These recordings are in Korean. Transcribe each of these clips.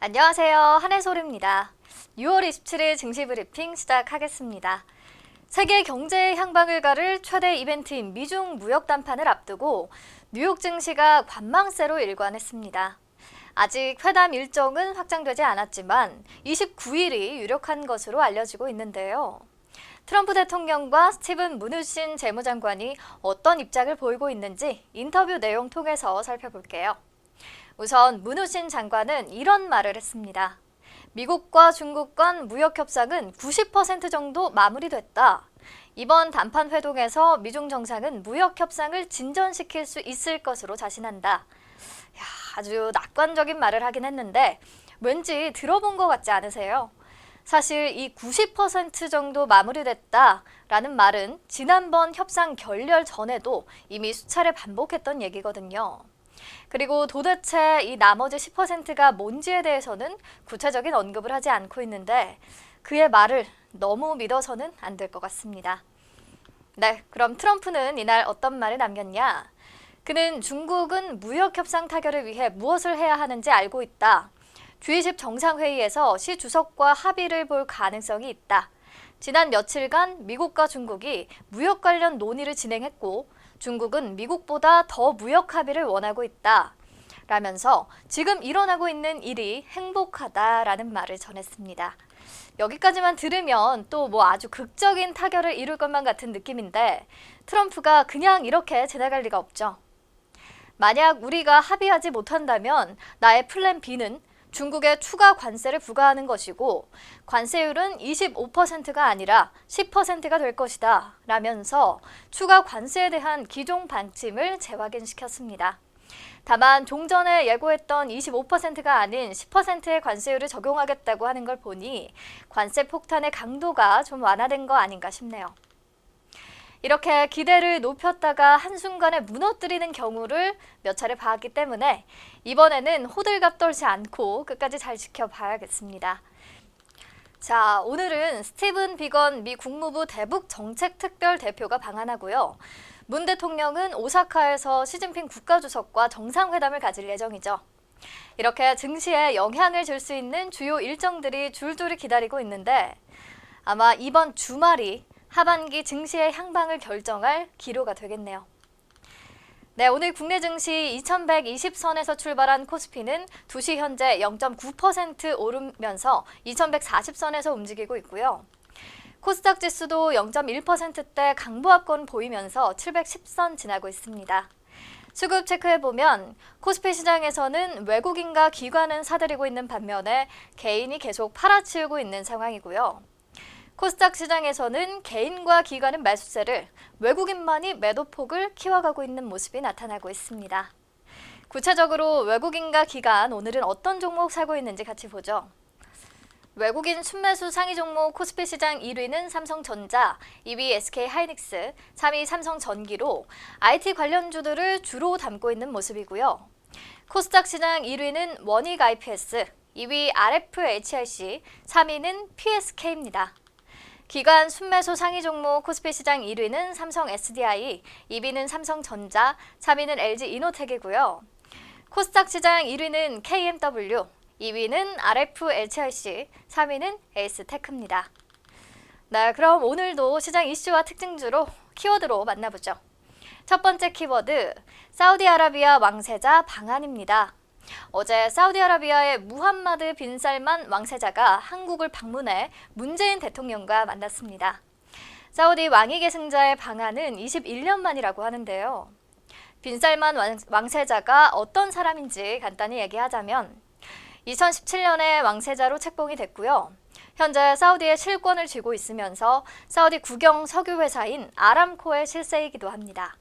안녕하세요. 한해솔입니다. 6월 27일 증시 브리핑 시작하겠습니다. 세계 경제의 향방을 가를 최대 이벤트인 미중 무역 담판을 앞두고 뉴욕 증시가 관망세로 일관했습니다. 아직 회담 일정은 확정되지 않았지만 29일이 유력한 것으로 알려지고 있는데요. 트럼프 대통령과 스티븐 무누신 재무장관이 어떤 입장을 보이고 있는지 인터뷰 내용 통해서 살펴볼게요. 우선 무누신 장관은 이런 말을 했습니다. 미국과 중국 간 무역 협상은 90% 정도 마무리됐다. 이번 담판 회동에서 미중 정상은 무역 협상을 진전시킬 수 있을 것으로 자신한다. 아주 낙관적인 말을 하긴 했는데 왠지 들어본 것 같지 않으세요? 사실 이 90% 정도 마무리됐다라는 말은 지난번 협상 결렬 전에도 이미 수차례 반복했던 얘기거든요. 그리고 도대체 이 나머지 10%가 뭔지에 대해서는 구체적인 언급을 하지 않고 있는데 그의 말을 너무 믿어서는 안 될 것 같습니다. 네, 그럼 트럼프는 이날 어떤 말을 남겼냐? 그는 중국은 무역협상 타결을 위해 무엇을 해야 하는지 알고 있다. G20 정상회의에서 시 주석과 합의를 볼 가능성이 있다. 지난 며칠간 미국과 중국이 무역 관련 논의를 진행했고 중국은 미국보다 더 무역 합의를 원하고 있다. 라면서 지금 일어나고 있는 일이 행복하다라는 말을 전했습니다. 여기까지만 들으면 또 아주 극적인 타결을 이룰 것만 같은 느낌인데 트럼프가 그냥 이렇게 지나갈 리가 없죠. 만약 우리가 합의하지 못한다면 나의 플랜 B는 중국에 추가 관세를 부과하는 것이고 관세율은 25%가 아니라 10%가 될 것이다 라면서 추가 관세에 대한 기존 방침을 재확인시켰습니다. 다만 종전에 예고했던 25%가 아닌 10%의 관세율을 적용하겠다고 하는 걸 보니 관세 폭탄의 강도가 좀 완화된 거 아닌가 싶네요. 이렇게 기대를 높였다가 한순간에 무너뜨리는 경우를 몇 차례 봤기 때문에 이번에는 호들갑 떨지 않고 끝까지 잘 지켜봐야겠습니다. 자, 오늘은 스티븐 비건 미 국무부 대북 정책 특별 대표가 방한하고요. 문 대통령은 오사카에서 시진핑 국가주석과 정상회담을 가질 예정이죠. 이렇게 증시에 영향을 줄 수 있는 주요 일정들이 줄줄이 기다리고 있는데 아마 이번 주말이 하반기 증시의 향방을 결정할 기로가 되겠네요. 네, 오늘 국내 증시 2120선에서 출발한 코스피는 2시 현재 0.9% 오르면서 2140선에서 움직이고 있고요. 코스닥 지수도 0.1%대 강보합권 보이면서 710선 지나고 있습니다. 수급 체크해보면 코스피 시장에서는 외국인과 기관은 사들이고 있는 반면에 개인이 계속 팔아치우고 있는 상황이고요. 코스닥 시장에서는 개인과 기관은 매수세를, 외국인만이 매도폭을 키워가고 있는 모습이 나타나고 있습니다. 구체적으로 외국인과 기관 오늘은 어떤 종목 사고 있는지 같이 보죠. 외국인 순매수 상위 종목 코스피 시장 1위는 삼성전자, 2위 SK하이닉스, 3위 삼성전기로 IT 관련주들을 주로 담고 있는 모습이고요. 코스닥 시장 1위는 원익 IPS, 2위 RFHIC, 3위는 PSK입니다. 기관 순매수 상위 종목 코스피 시장 1위는 삼성 SDI, 2위는 삼성전자, 3위는 LG이노텍이고요. 코스닥 시장 1위는 KMW, 2위는 RFHIC, 3위는 에이스테크입니다. 네, 그럼 오늘도 시장 이슈와 특징주로 키워드로 만나보죠. 첫 번째 키워드, 사우디아라비아 왕세자 방한입니다. 어제 사우디아라비아의 무함마드 빈 살만 왕세자가 한국을 방문해 문재인 대통령과 만났습니다. 사우디 왕위 계승자의 방한은 21년 만이라고 하는데요. 빈 살만 왕세자가 어떤 사람인지 간단히 얘기하자면 2017년에 왕세자로 책봉이 됐고요. 현재 사우디의 실권을 쥐고 있으면서 사우디 국영 석유회사인 아람코의 실세이기도 합니다.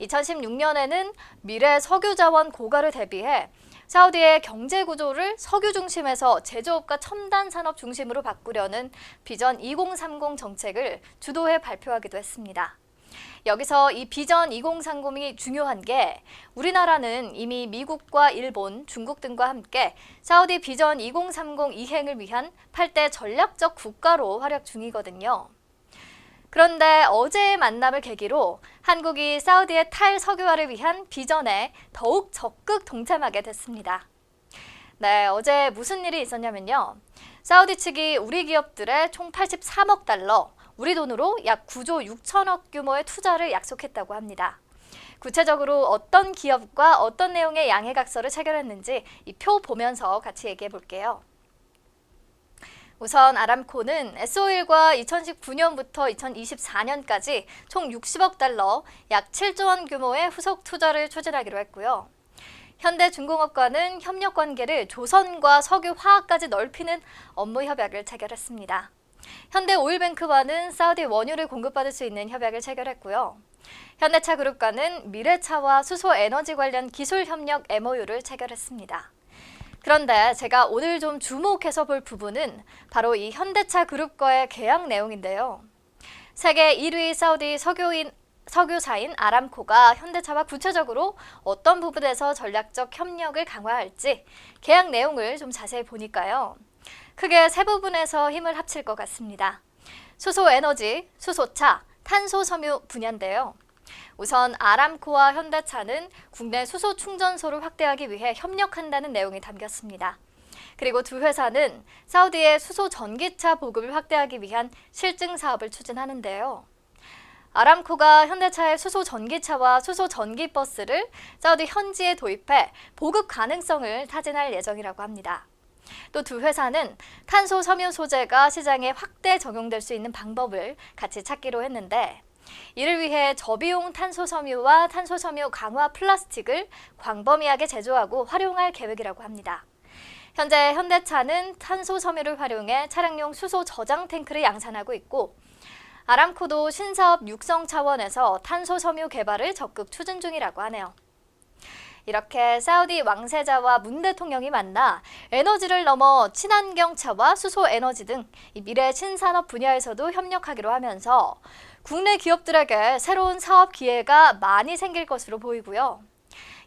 2016년에는 미래 석유자원 고갈을 대비해 사우디의 경제 구조를 석유 중심에서 제조업과 첨단 산업 중심으로 바꾸려는 비전 2030 정책을 주도해 발표하기도 했습니다. 여기서 이 비전 2030이 중요한 게 우리나라는 이미 미국과 일본, 중국 등과 함께 사우디 비전 2030 이행을 위한 8대 전략적 국가로 활약 중이거든요. 그런데 어제의 만남을 계기로 한국이 사우디의 탈석유화를 위한 비전에 더욱 적극 동참하게 됐습니다. 네, 어제 무슨 일이 있었냐면요. 사우디 측이 우리 기업들의 총 83억 달러, 우리 돈으로 약 9조 6천억 규모의 투자를 약속했다고 합니다. 구체적으로 어떤 기업과 어떤 내용의 양해각서를 체결했는지 이 표 보면서 같이 얘기해 볼게요. 우선 아람코는 S-오일과 2019년부터 2024년까지 총 60억 달러, 약 7조 원 규모의 후속 투자를 추진하기로 했고요. 현대중공업과는 협력 관계를 조선과 석유, 화학까지 넓히는 업무 협약을 체결했습니다. 현대오일뱅크와는 사우디 원유를 공급받을 수 있는 협약을 체결했고요. 현대차 그룹과는 미래차와 수소에너지 관련 기술 협력 MOU를 체결했습니다. 그런데 제가 오늘 좀 주목해서 볼 부분은 바로 이 현대차 그룹과의 계약 내용인데요. 세계 1위 사우디 석유사인 아람코가 현대차와 구체적으로 어떤 부분에서 전략적 협력을 강화할지 계약 내용을 좀 자세히 보니까요. 크게 세 부분에서 힘을 합칠 것 같습니다. 수소에너지, 수소차, 탄소섬유 분야인데요. 우선 아람코와 현대차는 국내 수소 충전소를 확대하기 위해 협력한다는 내용이 담겼습니다. 그리고 두 회사는 사우디의 수소 전기차 보급을 확대하기 위한 실증 사업을 추진하는데요. 아람코가 현대차의 수소 전기차와 수소 전기버스를 사우디 현지에 도입해 보급 가능성을 타진할 예정이라고 합니다. 또 두 회사는 탄소 섬유 소재가 시장에 확대 적용될 수 있는 방법을 같이 찾기로 했는데 이를 위해 저비용 탄소 섬유와 탄소 섬유 강화 플라스틱을 광범위하게 제조하고 활용할 계획이라고 합니다. 현재 현대차는 탄소 섬유를 활용해 차량용 수소 저장 탱크를 양산하고 있고 아람코도 신사업 육성 차원에서 탄소 섬유 개발을 적극 추진 중이라고 하네요. 이렇게 사우디 왕세자와 문 대통령이 만나 에너지를 넘어 친환경차와 수소에너지 등 미래 신산업 분야에서도 협력하기로 하면서 국내 기업들에게 새로운 사업 기회가 많이 생길 것으로 보이고요.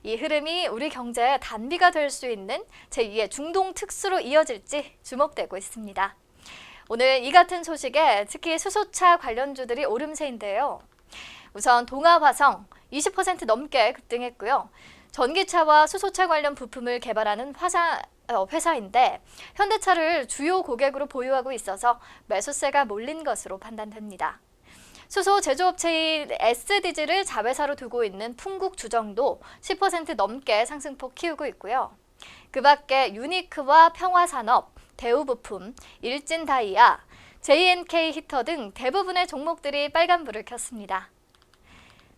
이 흐름이 우리 경제의 단비가 될 수 있는 제2의 중동 특수로 이어질지 주목되고 있습니다. 오늘 이 같은 소식에 특히 수소차 관련주들이 오름세인데요. 우선 동아화성 20% 넘게 급등했고요. 전기차와 수소차 관련 부품을 개발하는 회사인데 현대차를 주요 고객으로 보유하고 있어서 매수세가 몰린 것으로 판단됩니다. 수소 제조업체인 SDG를 자회사로 두고 있는 풍국주정도 10% 넘게 상승폭 키우고 있고요. 그 밖에 유니크와 평화산업, 대우부품, 일진다이아, JNK 히터 등 대부분의 종목들이 빨간불을 켰습니다.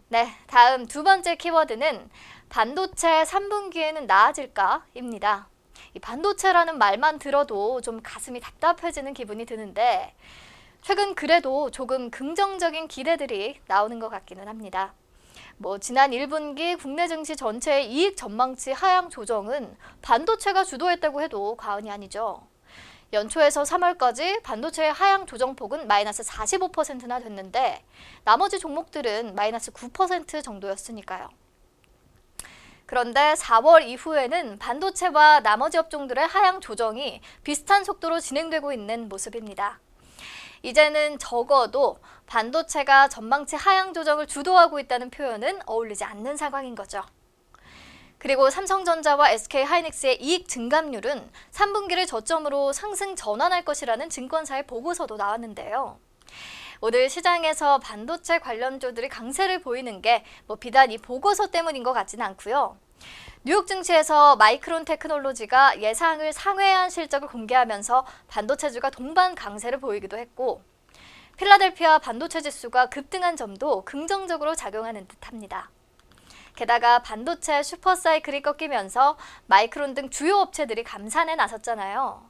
네, 다음 두 번째 키워드는 반도체 3분기에는 나아질까입니다. 이 반도체라는 말만 들어도 좀 가슴이 답답해지는 기분이 드는데 최근 그래도 조금 긍정적인 기대들이 나오는 것 같기는 합니다. 지난 1분기 국내 증시 전체의 이익 전망치 하향 조정은 반도체가 주도했다고 해도 과언이 아니죠. 연초에서 3월까지 반도체의 하향 조정폭은 마이너스 45%나 됐는데 나머지 종목들은 마이너스 9% 정도였으니까요. 그런데 4월 이후에는 반도체와 나머지 업종들의 하향 조정이 비슷한 속도로 진행되고 있는 모습입니다. 이제는 적어도 반도체가 전망치 하향 조정을 주도하고 있다는 표현은 어울리지 않는 상황인 거죠. 그리고 삼성전자와 SK하이닉스의 이익 증감률은 3분기를 저점으로 상승 전환할 것이라는 증권사의 보고서도 나왔는데요. 오늘 시장에서 반도체 관련주들이 강세를 보이는 게 비단 이 보고서 때문인 것 같지는 않고요. 뉴욕 증시에서 마이크론 테크놀로지가 예상을 상회한 실적을 공개하면서 반도체주가 동반 강세를 보이기도 했고 필라델피아 반도체 지수가 급등한 점도 긍정적으로 작용하는 듯합니다. 게다가 반도체 슈퍼사이클이 꺾이면서 마이크론 등 주요 업체들이 감산에 나섰잖아요.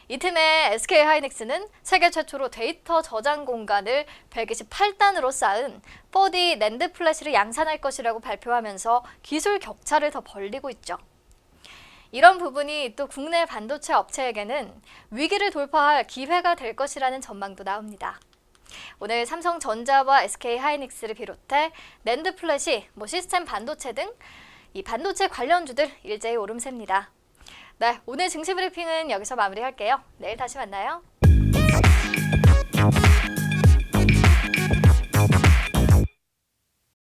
이 틈에 SK하이닉스는 세계 최초로 데이터 저장 공간을 128단으로 쌓은 4D 낸드 플래시를 양산할 것이라고 발표하면서 기술 격차를 더 벌리고 있죠. 이런 부분이 또 국내 반도체 업체에게는 위기를 돌파할 기회가 될 것이라는 전망도 나옵니다. 오늘 삼성전자와 SK하이닉스를 비롯해 낸드 플래시, 시스템 반도체 등 이 반도체 관련주들 일제히 오름세입니다. 네, 오늘 증시 브리핑은 여기서 마무리할게요. 내일 다시 만나요.